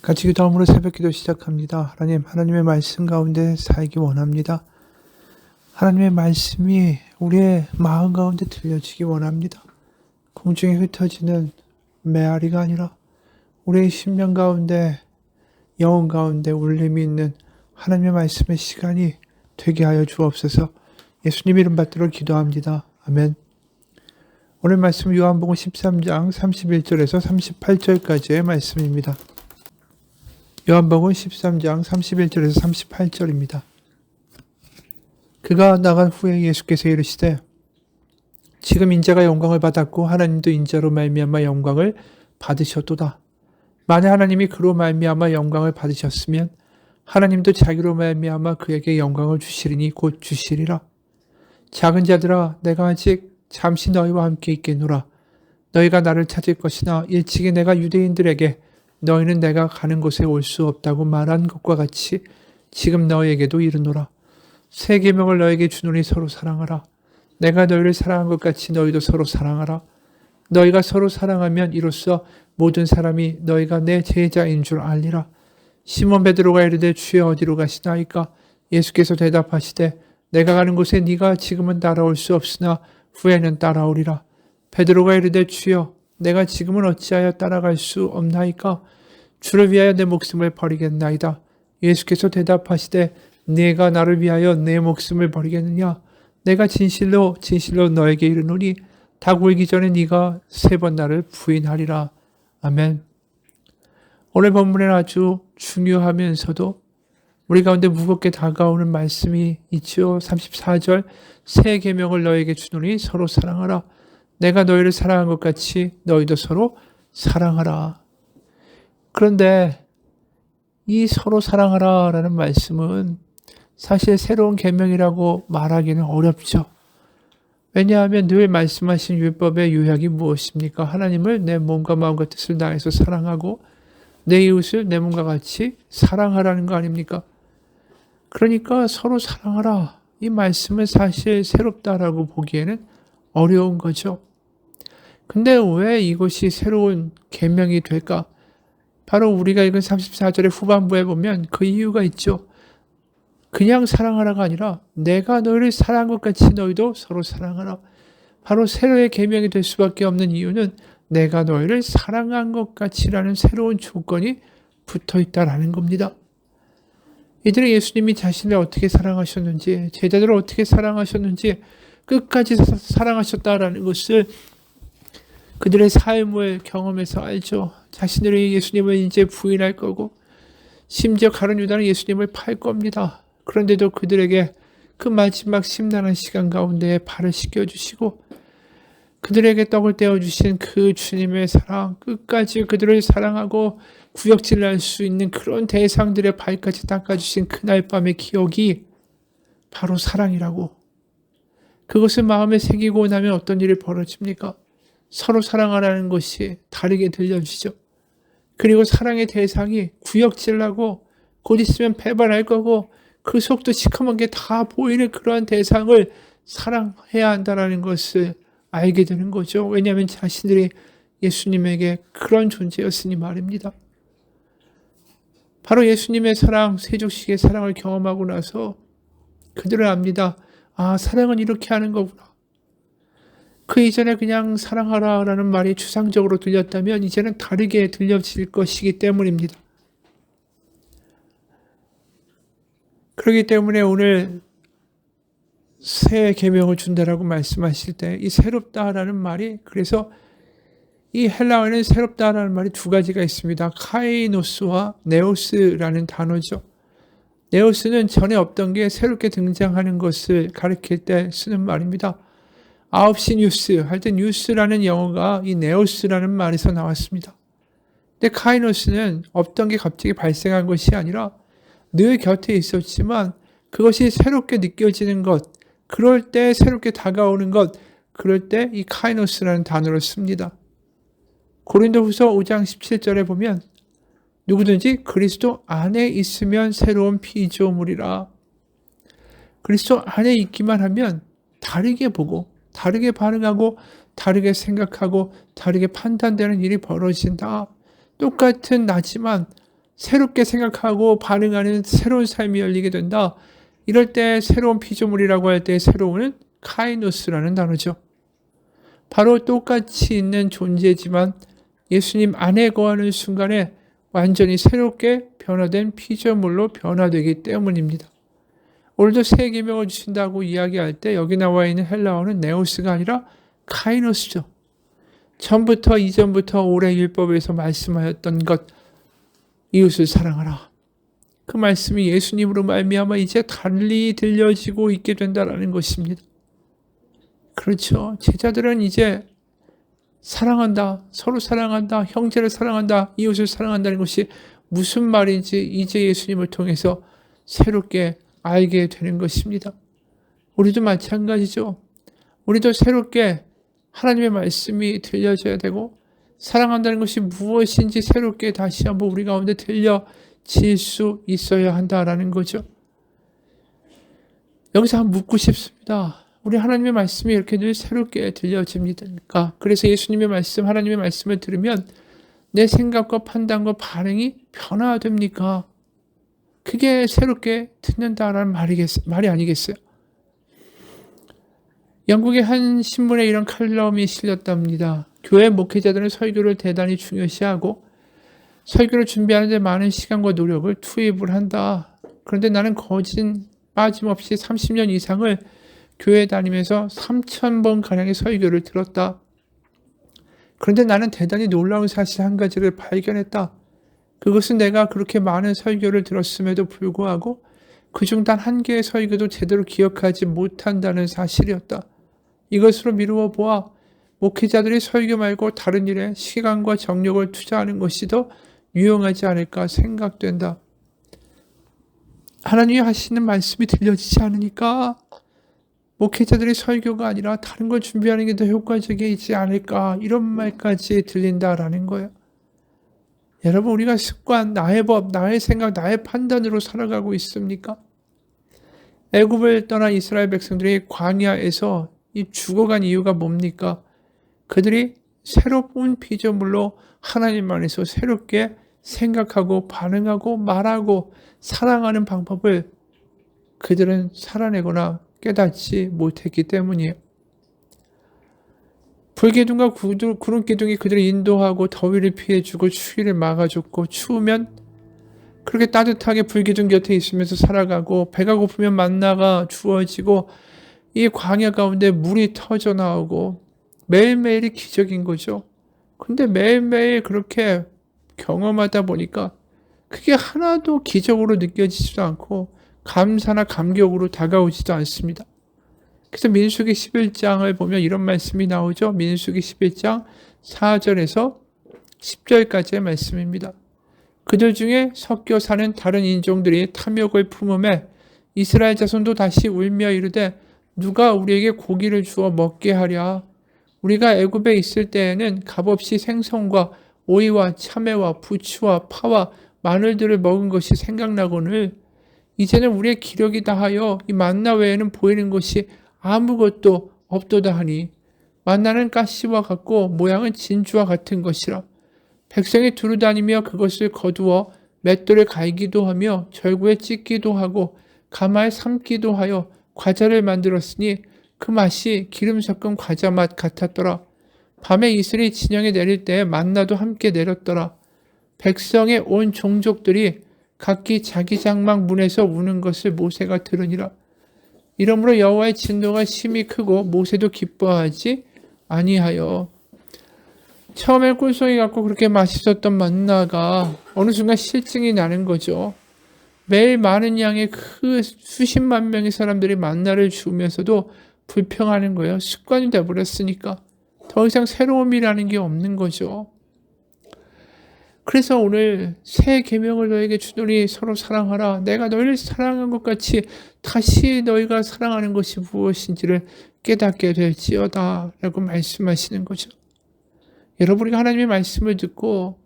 같이 기도함으로 새벽기도 시작합니다. 하나님, 하나님의 말씀 가운데 살기 원합니다. 하나님의 말씀이 우리의 마음 가운데 들려지기 원합니다. 공중에 흩어지는 메아리가 아니라 우리의 심령 가운데, 영혼 가운데 울림이 있는 하나님의 말씀의 시간이 되게 하여 주옵소서. 예수님 이름 받들어 기도합니다. 아멘. 오늘 말씀 요한복음 13장 31절에서 38절까지의 말씀입니다. 요한복음 13장 31절에서 38절입니다. 그가 나간 후에 예수께서 이르시되 지금 인자가 영광을 받았고 하나님도 인자로 말미암아 영광을 받으셨도다. 만약 하나님이 그로 말미암아 영광을 받으셨으면 하나님도 자기로 말미암아 그에게 영광을 주시리니 곧 주시리라. 작은 자들아, 내가 아직 잠시 너희와 함께 있겠노라. 너희가 나를 찾을 것이나 일찍이 내가 유대인들에게 너희는 내가 가는 곳에 올 수 없다고 말한 것과 같이 지금 너희에게도 이르노라. 새 계명을 너희에게 주노니 서로 사랑하라. 내가 너희를 사랑한 것 같이 너희도 서로 사랑하라. 너희가 서로 사랑하면 이로써 모든 사람이 너희가 내 제자인 줄 알리라. 시몬 베드로가 이르되 주여 어디로 가시나이까? 예수께서 대답하시되 내가 가는 곳에 네가 지금은 따라올 수 없으나 후에는 따라오리라. 베드로가 이르되 주여 내가 지금은 어찌하여 따라갈 수 없나이까? 주를 위하여 내 목숨을 버리겠나이다. 예수께서 대답하시되 네가 나를 위하여 내 목숨을 버리겠느냐? 내가 진실로 진실로 너에게 이르노니 닭 울기 전에 네가 3번 나를 부인하리라. 아멘. 오늘 본문에는 아주 중요하면서도 우리 가운데 무겁게 다가오는 말씀이 있죠. 34절 새 계명을 너에게 주노니 서로 사랑하라. 내가 너희를 사랑한 것 같이 너희도 서로 사랑하라. 그런데 이 서로 사랑하라 라는 말씀은 사실 새로운 계명이라고 말하기는 어렵죠. 왜냐하면 늘 말씀하신 율법의 요약이 무엇입니까? 하나님을 내 몸과 마음과 뜻을 다해서 사랑하고 내 이웃을 내 몸과 같이 사랑하라는 거 아닙니까? 그러니까 서로 사랑하라. 이 말씀은 사실 새롭다라고 보기에는 어려운 거죠. 근데 왜 이것이 새로운 계명이 될까? 바로 우리가 읽은 34절의 후반부에 보면 그 이유가 있죠. 그냥 사랑하라가 아니라 내가 너희를 사랑한 것 같이 너희도 서로 사랑하라. 바로 새로의 계명이 될 수밖에 없는 이유는 내가 너희를 사랑한 것 같이라는 새로운 조건이 붙어 있다라는 겁니다. 이들은 예수님이 자신을 어떻게 사랑하셨는지, 제자들을 어떻게 사랑하셨는지 끝까지 사랑하셨다라는 것을 그들의 삶을 경험해서 알죠. 자신들이 예수님을 이제 부인할 거고 심지어 가룟 유다는 예수님을 팔 겁니다. 그런데도 그들에게 그 마지막 심란한 시간 가운데 발을 씻겨주시고 그들에게 떡을 떼어주신 그 주님의 사랑, 끝까지 그들을 사랑하고 구역질을 할 수 있는 그런 대상들의 발까지 닦아주신 그날 밤의 기억이 바로 사랑이라고. 그것을 마음에 새기고 나면 어떤 일이 벌어집니까? 서로 사랑하라는 것이 다르게 들려지죠. 그리고 사랑의 대상이 구역질하고 곧 있으면 배반할 거고 그 속도 시커멓게 다 보이는 그러한 대상을 사랑해야 한다는 것을 알게 되는 거죠. 왜냐하면 자신들이 예수님에게 그런 존재였으니 말입니다. 바로 예수님의 사랑, 세족식의 사랑을 경험하고 나서 그들은 압니다. 아, 사랑은 이렇게 하는 거구나. 그 이전에 그냥 사랑하라라는 말이 추상적으로 들렸다면 이제는 다르게 들려질 것이기 때문입니다. 그렇기 때문에 오늘 새 계명을 준다라고 말씀하실 때 이 새롭다라는 말이, 그래서 이 헬라어에는 새롭다라는 말이 2가지가 있습니다. 카이노스와 네오스라는 단어죠. 네오스는 전에 없던 게 새롭게 등장하는 것을 가리킬 때 쓰는 말입니다. 9시 뉴스 할 때 뉴스라는 영어가 이 네오스라는 말에서 나왔습니다. 근데 카이노스는 없던 게 갑자기 발생한 것이 아니라 늘 곁에 있었지만 그것이 새롭게 느껴지는 것, 그럴 때 새롭게 다가오는 것, 그럴 때 이 카이노스라는 단어를 씁니다. 고린도후서 5장 17절에 보면 누구든지 그리스도 안에 있으면 새로운 피조물이라. 그리스도 안에 있기만 하면 다르게 보고 다르게 반응하고 다르게 생각하고 다르게 판단되는 일이 벌어진다. 똑같은 나지만 새롭게 생각하고 반응하는 새로운 삶이 열리게 된다. 이럴 때 새로운 피조물이라고 할 때 새로운은 카이노스라는 단어죠. 바로 똑같이 있는 존재지만 예수님 안에 거하는 순간에 완전히 새롭게 변화된 피조물로 변화되기 때문입니다. 오늘도 새 계명을 주신다고 이야기할 때 여기 나와 있는 헬라어는 네오스가 아니라 카이노스죠. 이전부터 오래 율법에서 말씀하였던 것, 이웃을 사랑하라. 그 말씀이 예수님으로 말미암아 이제 달리 들려지고 있게 된다라는 것입니다. 그렇죠. 제자들은 이제 사랑한다, 서로 사랑한다, 형제를 사랑한다, 이웃을 사랑한다는 것이 무슨 말인지 이제 예수님을 통해서 새롭게 알게 되는 것입니다. 우리도 마찬가지죠. 우리도 새롭게 하나님의 말씀이 들려져야 되고 사랑한다는 것이 무엇인지 새롭게 다시 한번 우리 가운데 들려질 수 있어야 한다라는 거죠. 여기서 한번 묻고 싶습니다. 우리 하나님의 말씀이 이렇게 늘 새롭게 들려집니까? 그래서 예수님의 말씀, 하나님의 말씀을 들으면 내 생각과 판단과 반응이 변화됩니까? 그게 새롭게 듣는다라는 말이 아니겠어요? 영국의 한 신문에 이런 칼럼이 실렸답니다. 교회 목회자들은 설교를 대단히 중요시하고 설교를 준비하는 데 많은 시간과 노력을 투입을 한다. 그런데 나는 빠짐없이 30년 이상을 교회 다니면서 3,000번가량의 설교를 들었다. 그런데 나는 대단히 놀라운 사실 한 가지를 발견했다. 그것은 내가 그렇게 많은 설교를 들었음에도 불구하고 그중 단 한 개의 설교도 제대로 기억하지 못한다는 사실이었다. 이것으로 미루어 보아 목회자들이 설교 말고 다른 일에 시간과 정력을 투자하는 것이 더 유용하지 않을까 생각된다. 하나님이 하시는 말씀이 들려지지 않으니까 목회자들이 설교가 아니라 다른 걸 준비하는 게 더 효과적이지 않을까 이런 말까지 들린다라는 거예요. 여러분 우리가 습관, 나의 법, 나의 생각, 나의 판단으로 살아가고 있습니까? 애굽을 떠난 이스라엘 백성들이 광야에서 죽어간 이유가 뭡니까? 그들이 새로운 피조물로 하나님 안에서 새롭게 생각하고 반응하고 말하고 사랑하는 방법을 그들은 살아내거나 깨닫지 못했기 때문이에요. 불기둥과 구름기둥이 그들을 인도하고 더위를 피해주고 추위를 막아줬고 추우면 그렇게 따뜻하게 불기둥 곁에 있으면서 살아가고 배가 고프면 만나가 주어지고 이 광야 가운데 물이 터져 나오고 매일매일이 기적인 거죠. 근데 매일매일 그렇게 경험하다 보니까 그게 하나도 기적으로 느껴지지도 않고 감사나 감격으로 다가오지도 않습니다. 그래서 민수기 11장을 보면 이런 말씀이 나오죠. 민수기 11장 4절에서 10절까지의 말씀입니다. 그들 중에 섞여 사는 다른 인종들이 탐욕을 품음에 이스라엘 자손도 다시 울며 이르되 누가 우리에게 고기를 주어 먹게 하랴. 우리가 애굽에 있을 때에는 값없이 생선과 오이와 참외와 부추와 파와 마늘들을 먹은 것이 생각나거늘 이제는 우리의 기력이 다하여 이 만나 외에는 보이는 것이 아무것도 없도다 하니 만나는 가시와 같고 모양은 진주와 같은 것이라. 백성이 두루다니며 그것을 거두어 맷돌에 갈기도 하며 절구에 찢기도 하고 가마에 삶기도 하여 과자를 만들었으니 그 맛이 기름 섞은 과자 맛 같았더라. 밤에 이슬이 진영에 내릴 때에 만나도 함께 내렸더라. 백성의 온 종족들이 각기 자기 장막 문에서 우는 것을 모세가 들으니라. 이러므로 여호와의 진노가 심히 크고 모세도 기뻐하지 아니하여. 처음에 꿀송이 같고 그렇게 맛있었던 만나가 어느 순간 실증이 나는 거죠. 매일 많은 양의 그 수십만 명의 사람들이 만나를 주면서도 불평하는 거예요. 습관이 되어버렸으니까 더 이상 새로움이라는 게 없는 거죠. 그래서 오늘 새 계명을 너에게 주노니 서로 사랑하라. 내가 너희를 사랑한 것 같이 다시 너희가 사랑하는 것이 무엇인지를 깨닫게 될지어다 라고 말씀하시는 거죠. 여러분 우리가 하나님의 말씀을 듣고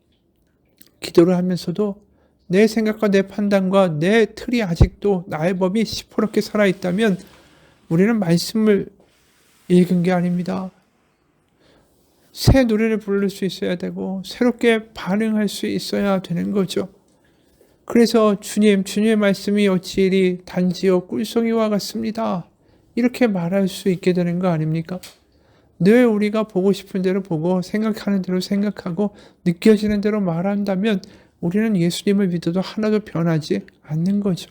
기도를 하면서도 내 생각과 내 판단과 내 틀이 아직도 나의 법이 시퍼렇게 살아있다면 우리는 말씀을 읽은 게 아닙니다. 새 노래를 부를 수 있어야 되고 새롭게 반응할 수 있어야 되는 거죠. 그래서 주님의 말씀이 어찌 이리 단지요 꿀송이와 같습니다. 이렇게 말할 수 있게 되는 거 아닙니까? 늘 우리가 보고 싶은 대로 보고 생각하는 대로 생각하고 느껴지는 대로 말한다면 우리는 예수님을 믿어도 하나도 변하지 않는 거죠.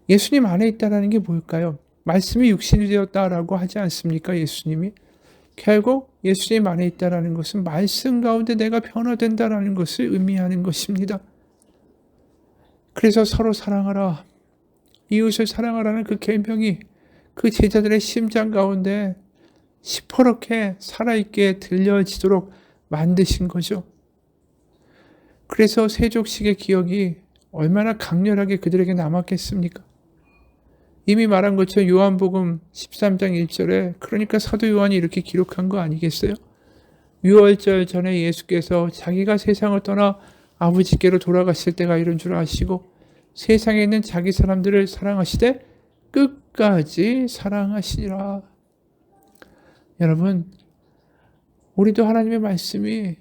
예수님 안에 있다는 게 뭘까요? 말씀이 육신이 되었다라고 하지 않습니까? 예수님이. 결국 예수님 안에 있다는 것은 말씀 가운데 내가 변화된다는 것을 의미하는 것입니다. 그래서 서로 사랑하라, 이웃을 사랑하라는 그 계명이 그 제자들의 심장 가운데 시퍼렇게 살아있게 들려지도록 만드신 거죠. 그래서 세족식의 기억이 얼마나 강렬하게 그들에게 남았겠습니까? 이미 말한 것처럼 요한복음 13장 1절에 그러니까 사도 요한이 이렇게 기록한 거 아니겠어요? 유월절 전에 예수께서 자기가 세상을 떠나 아버지께로 돌아가실 때가 이런 줄 아시고 세상에 있는 자기 사람들을 사랑하시되 끝까지 사랑하시니라. 여러분, 우리도 하나님의 말씀이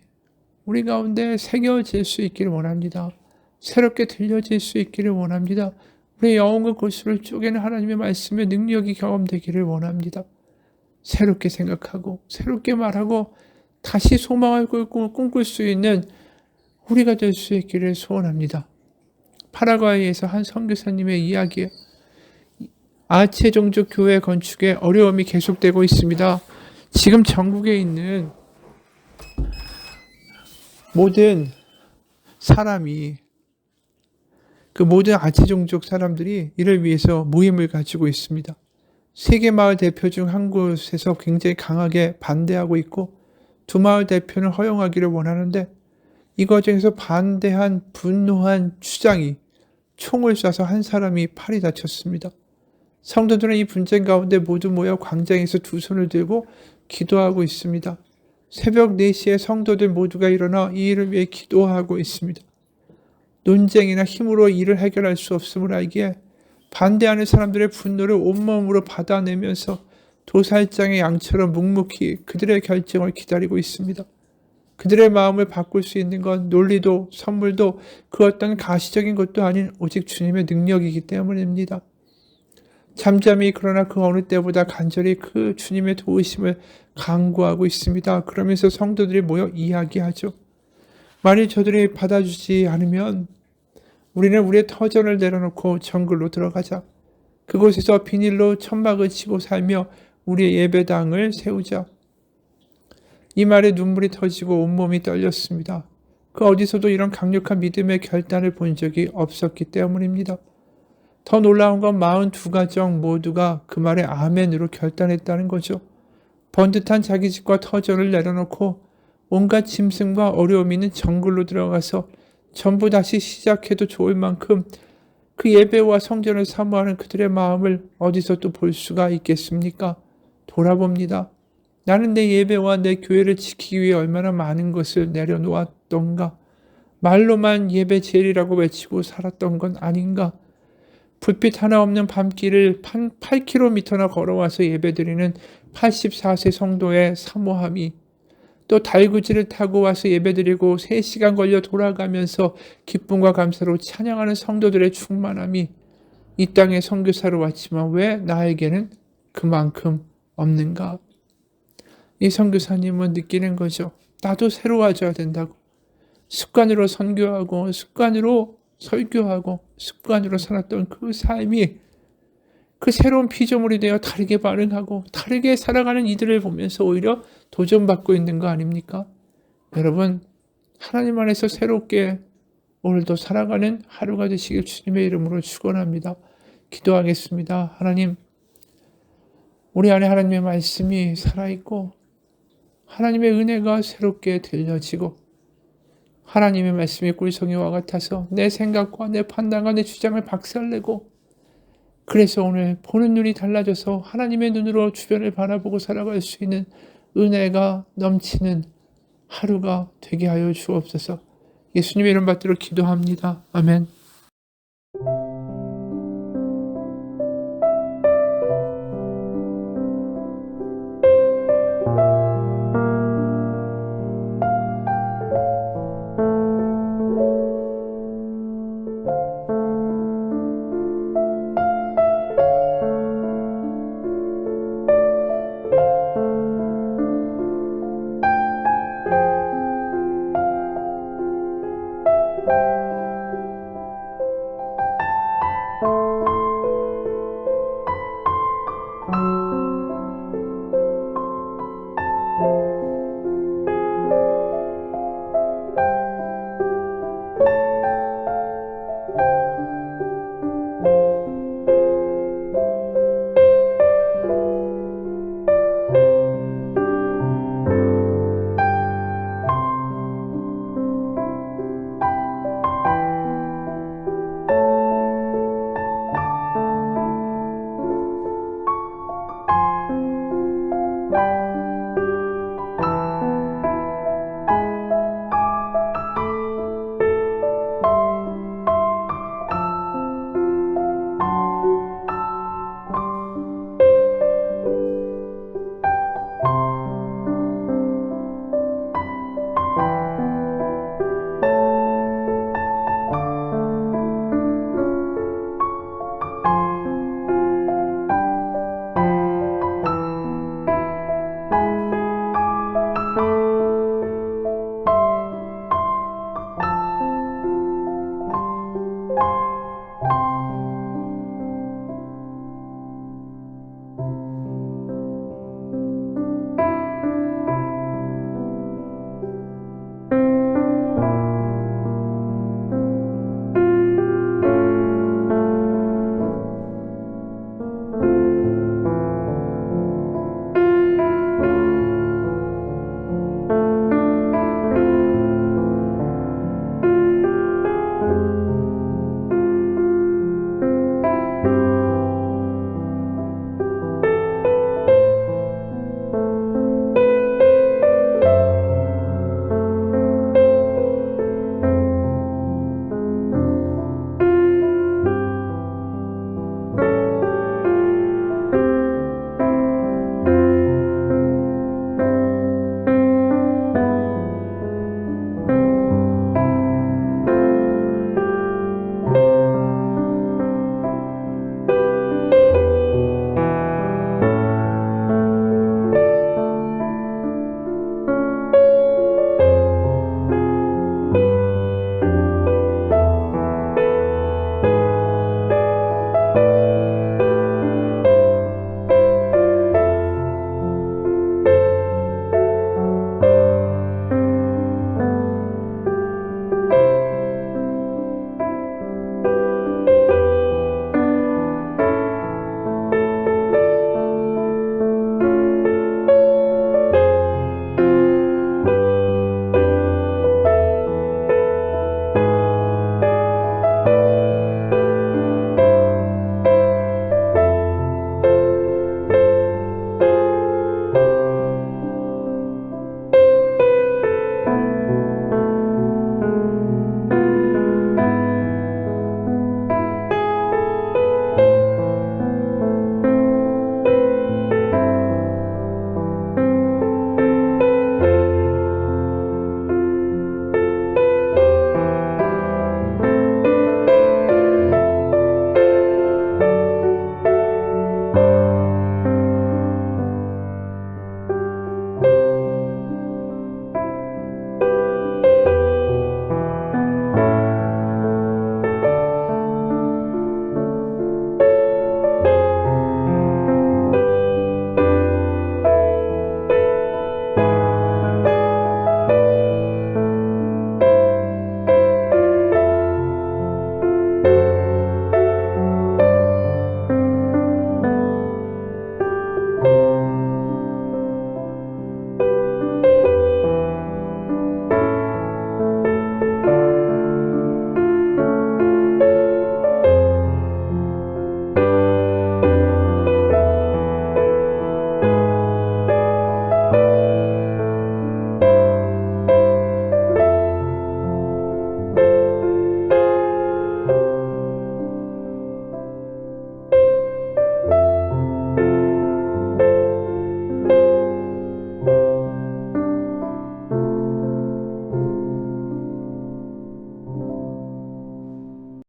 우리 가운데 새겨질 수 있기를 원합니다. 새롭게 들려질 수 있기를 원합니다. 우리 영혼과 골수를 쪼개는 하나님의 말씀의 능력이 경험되기를 원합니다. 새롭게 생각하고 새롭게 말하고 다시 소망을 꿈꿀 수 있는 우리가 될 수 있기를 소원합니다. 파라과이에서 한 선교사님의 이야기에 아체 종족 교회 건축에 어려움이 계속되고 있습니다. 지금 전국에 있는 모든 사람이 그 모든 아체 종족 사람들이 이를 위해서 모임을 가지고 있습니다. 세계 마을 대표 중 한 곳에서 굉장히 강하게 반대하고 있고 두 마을 대표는 허용하기를 원하는데 이 과정에서 반대한 분노한 주장이 총을 쏴서 한 사람이 팔이 다쳤습니다. 성도들은 이 분쟁 가운데 모두 모여 광장에서 두 손을 들고 기도하고 있습니다. 새벽 4시에 성도들 모두가 일어나 이 일을 위해 기도하고 있습니다. 논쟁이나 힘으로 일을 해결할 수 없음을 알기에 반대하는 사람들의 분노를 온몸으로 받아내면서 도살장의 양처럼 묵묵히 그들의 결정을 기다리고 있습니다. 그들의 마음을 바꿀 수 있는 건 논리도 선물도 그 어떤 가시적인 것도 아닌 오직 주님의 능력이기 때문입니다. 잠잠히 그러나 그 어느 때보다 간절히 그 주님의 도우심을 간구하고 있습니다. 그러면서 성도들이 모여 이야기하죠. 만일 저들이 받아주지 않으면 우리는 우리의 터전을 내려놓고 정글로 들어가자. 그곳에서 비닐로 천막을 치고 살며 우리의 예배당을 세우자. 이 말에 눈물이 터지고 온몸이 떨렸습니다. 그 어디서도 이런 강력한 믿음의 결단을 본 적이 없었기 때문입니다. 더 놀라운 건 42가정 모두가 그 말에 아멘으로 결단했다는 거죠. 번듯한 자기 집과 터전을 내려놓고 온갖 짐승과 어려움이 있는 정글로 들어가서 전부 다시 시작해도 좋을 만큼 그 예배와 성전을 사모하는 그들의 마음을 어디서 또 볼 수가 있겠습니까? 돌아봅니다. 나는 내 예배와 내 교회를 지키기 위해 얼마나 많은 것을 내려놓았던가. 말로만 예배 제일이라고 외치고 살았던 건 아닌가. 불빛 하나 없는 밤길을 8km나 걸어와서 예배드리는 84세 성도의 사모함이, 또 달구지를 타고 와서 예배드리고 3시간 걸려 돌아가면서 기쁨과 감사로 찬양하는 성도들의 충만함이, 이 땅에 선교사로 왔지만 왜 나에게는 그만큼 없는가? 이 선교사님은 느끼는 거죠. 나도 새로워져야 된다고. 습관으로 선교하고 습관으로 설교하고 습관으로 살았던 그 삶이 그 새로운 피조물이 되어 다르게 반응하고 다르게 살아가는 이들을 보면서 오히려 도전받고 있는 거 아닙니까? 여러분, 하나님 안에서 새롭게 오늘도 살아가는 하루가 되시길 주님의 이름으로 축원합니다. 기도하겠습니다. 하나님, 우리 안에 하나님의 말씀이 살아있고 하나님의 은혜가 새롭게 들려지고 하나님의 말씀이 꿀송이와 같아서 내 생각과 내 판단과 내 주장을 박살내고, 그래서 오늘 보는 눈이 달라져서 하나님의 눈으로 주변을 바라보고 살아갈 수 있는 은혜가 넘치는 하루가 되게 하여 주옵소서. 예수님의 이름 받들어 기도합니다. 아멘.